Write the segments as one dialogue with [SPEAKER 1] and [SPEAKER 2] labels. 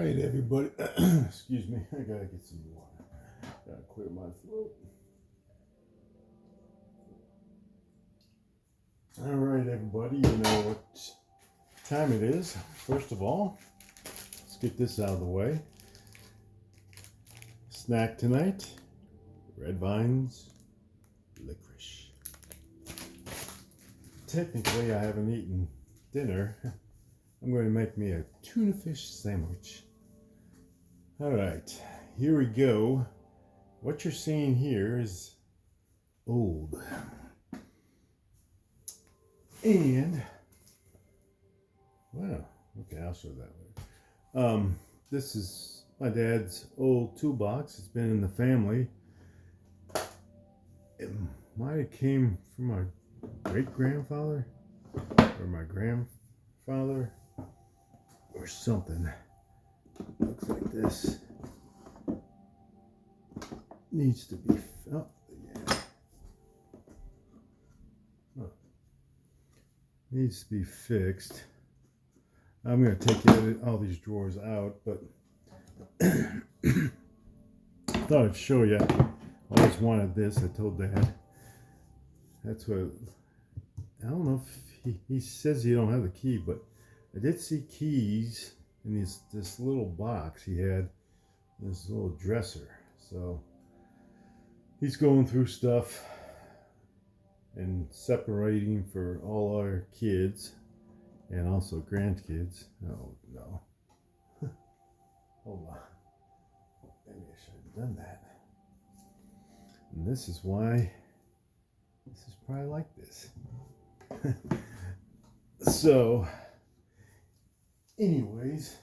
[SPEAKER 1] right, everybody. Excuse me. I gotta get some water. Gotta clear my throat. All right, everybody. You know what time it is. First of all, let's get this out of the way. Snack tonight: red vines, licorice. Technically, I haven't eaten dinner. I'm going to make me a tuna fish sandwich. All right, here we go. What you're seeing here is old. And, well, okay, I'll show that later. This is my dad's old toolbox. It's been in the family. It might have came from my great-grandfather or my grandfather or something. Looks like this. Needs to be felt. Yeah. Oh. Needs to be fixed. I'm going to take all these drawers out, but I thought I'd show you. I always wanted this. I told Dad. That's what. I don't know if he says you don't have the key, but I did see keys in this little box he had, this little dresser. So he's going through stuff and separating for all our kids and also grandkids. Oh no. Hold on. Maybe I should have done that. And this is why this is probably like this. So, anyways,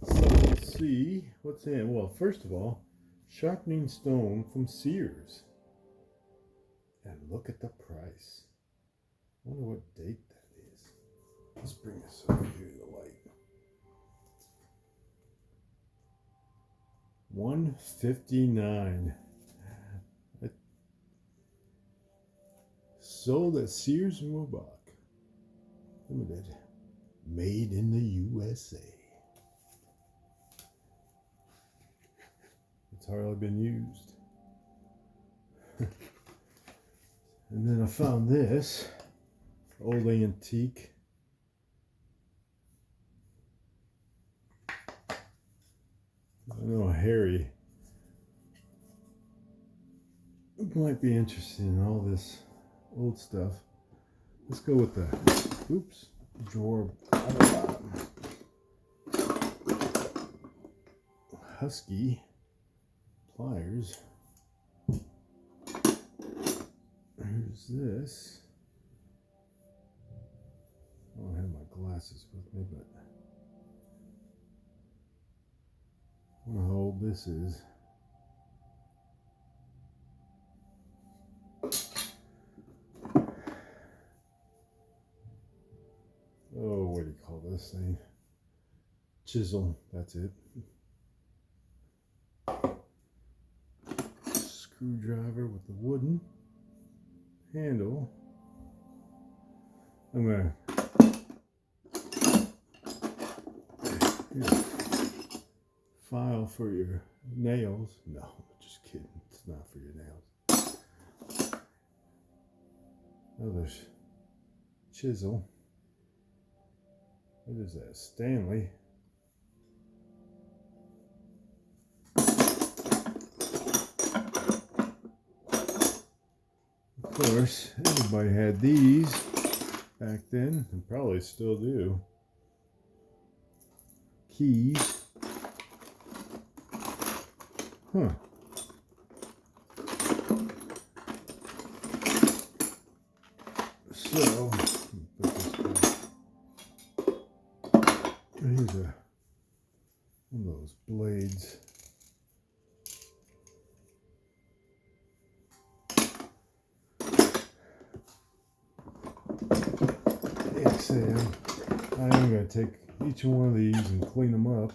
[SPEAKER 1] let's see what's in. Well, first of all, sharpening stone from Sears. And look at the price. I wonder what date that is. Let's bring this over here to the light. $159. Sold at Sears and Roebuck. Limited. Made in the USA. It's hardly been used. And then I found this old antique. I know Harry might be interested in all this old stuff. Let's go with the drawer on the bottom. Husky pliers. Here's this. I don't have my glasses with me, but I don't know how old this is. Oh, what do you call this thing? Chisel, that's it. Screwdriver with the wooden handle. I'm gonna here's a file for your nails. No, just kidding. It's not for your nails. Oh, there's chisel. What is that? Stanley. Of course, everybody had these back then, and probably still do. Keys. Huh. So, put this back. Here's one of those blades. I am going to take each one of these and clean them up.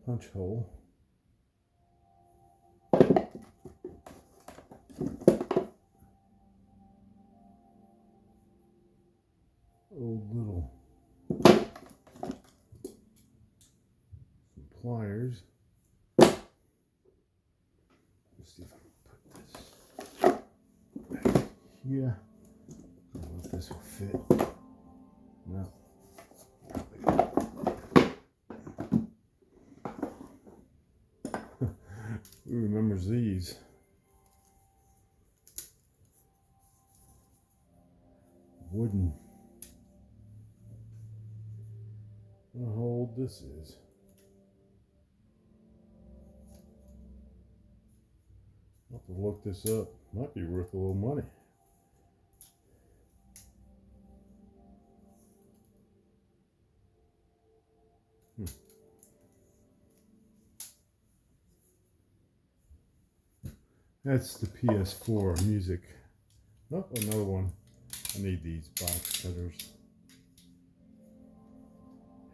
[SPEAKER 1] Punch hole. here. I don't know if this will fit. No. Who remembers these? Wooden. I don't know how old this is. I'll have to look this up. Might be worth a little money. That's the PS4 music. Oh, another one. I need these box cutters.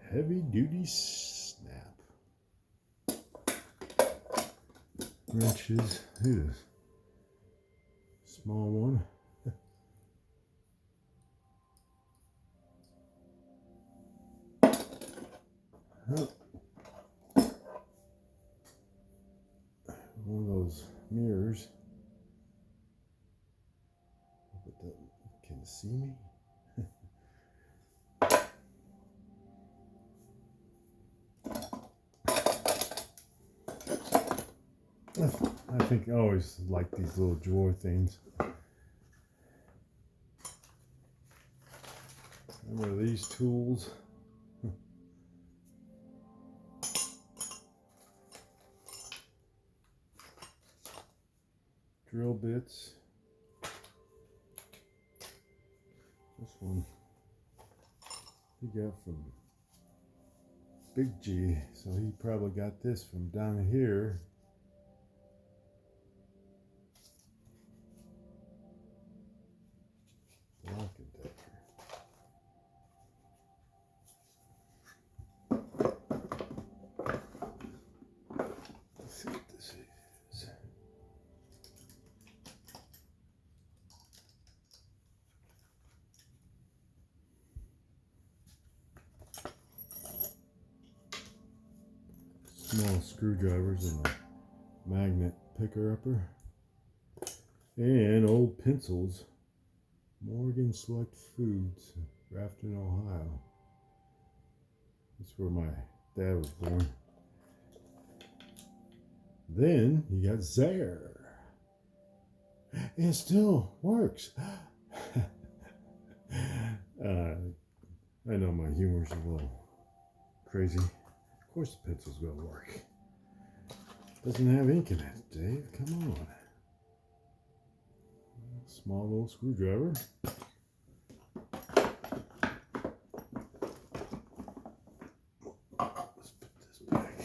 [SPEAKER 1] Heavy duty snap. Wrenches. Look at this. Small one. Oh. One of those mirrors. Can you see me? I think I always like these little drawer things. Remember these tools? Drill bits. This one he got from Big G, so he probably got this from down here. Lock detector. Let's see what this is. Small screwdrivers and a magnet picker-upper. And old pencils. Morgan Select Foods, Grafton, Ohio. That's where my dad was born. Then you got Zare. It still works. I know my humor's a little crazy. Of course the pencil's gonna work. Doesn't have ink in it, Dave. Come on. Small little screwdriver. Let's put this back.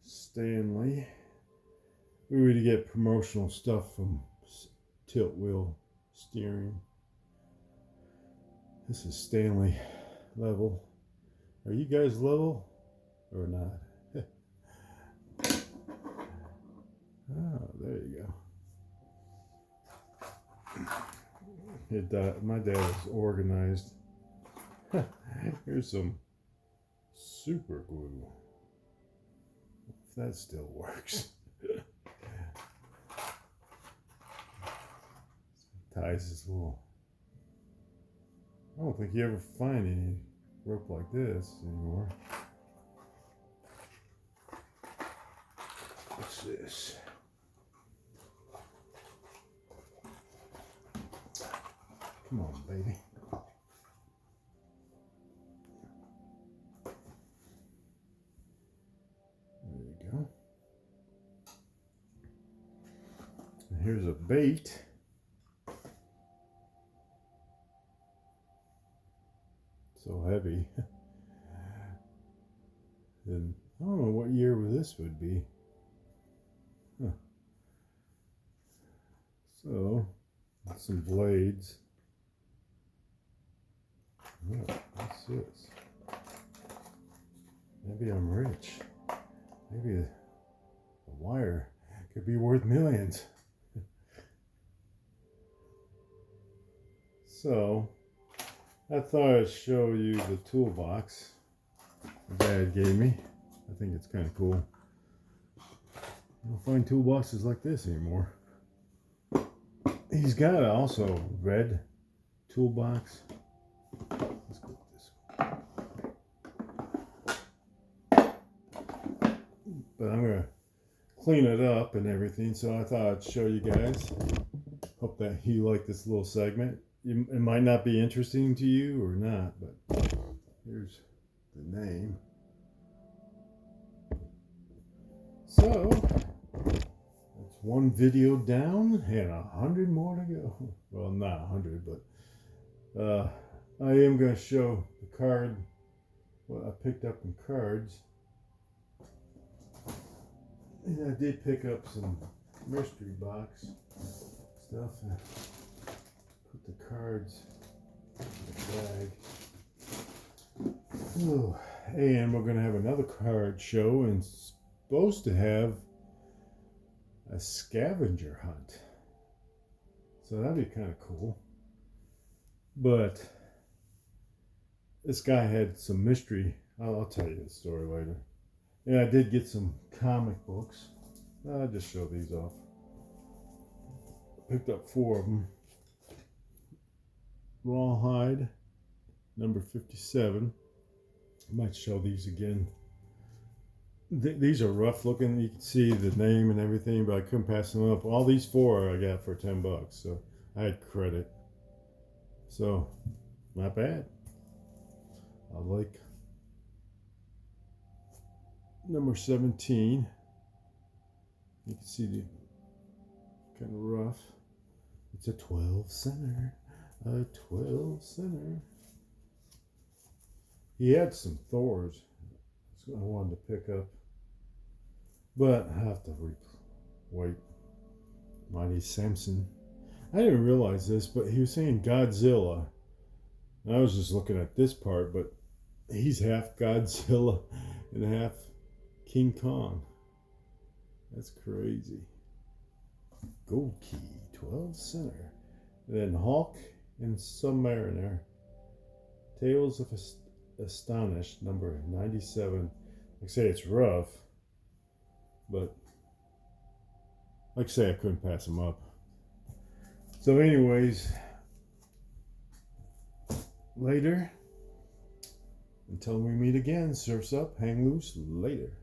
[SPEAKER 1] Stanley. We would get promotional stuff from Tilt Wheel Steering. This is Stanley level. Are you guys level or not? Oh, there you go. My dad was organized. Here's some super glue. If that still works. Ties this little. I don't think you ever find any rope like this anymore. What's this? Come on, baby. There you go. And here's a bait. So heavy. And I don't know what year this would be. Huh. So, some blades. Oh, what's this? Maybe I'm rich. Maybe a wire could be worth millions. So, I thought I'd show you the toolbox Dad gave me. I think it's kind of cool. I don't find toolboxes like this anymore. He's got also a red toolbox. Let's go with this one. But I'm going to clean it up and everything, so I thought I'd show you guys. Hope that you like this little segment. It might not be interesting to you or not, but here's the name. So that's one video down and 100 more to go. Well, not 100, but I am going to show the card, what I picked up in cards. And I did pick up some mystery box stuff and put the cards in the bag. Ooh. And we're going to have another card show and supposed to have a scavenger hunt. So that'd be kind of cool. But this guy had some mystery. I'll tell you the story later. And I did get some comic books. I'll just show these off. Picked up 4 of them. Rawhide, number 57. I might show these again. These are rough looking. You can see the name and everything, but I couldn't pass them up. All these 4 I got for $10, so I had credit. So, not bad. I like number 17. You can see the kind of rough. It's a 12 center. A 12 center. He had some Thors I wanted to pick up, but I have to wait. Mighty Samson. I didn't realize this, but he was saying Godzilla. And I was just looking at this part, but he's half Godzilla and half King Kong. That's crazy. Gold Key, 12 center. And then Hulk and Submariner. Tales of Astonished, number 97. Like I say, it's rough, but like I say, I couldn't pass them up. So anyways, later, until we meet again, surf's up, hang loose, later.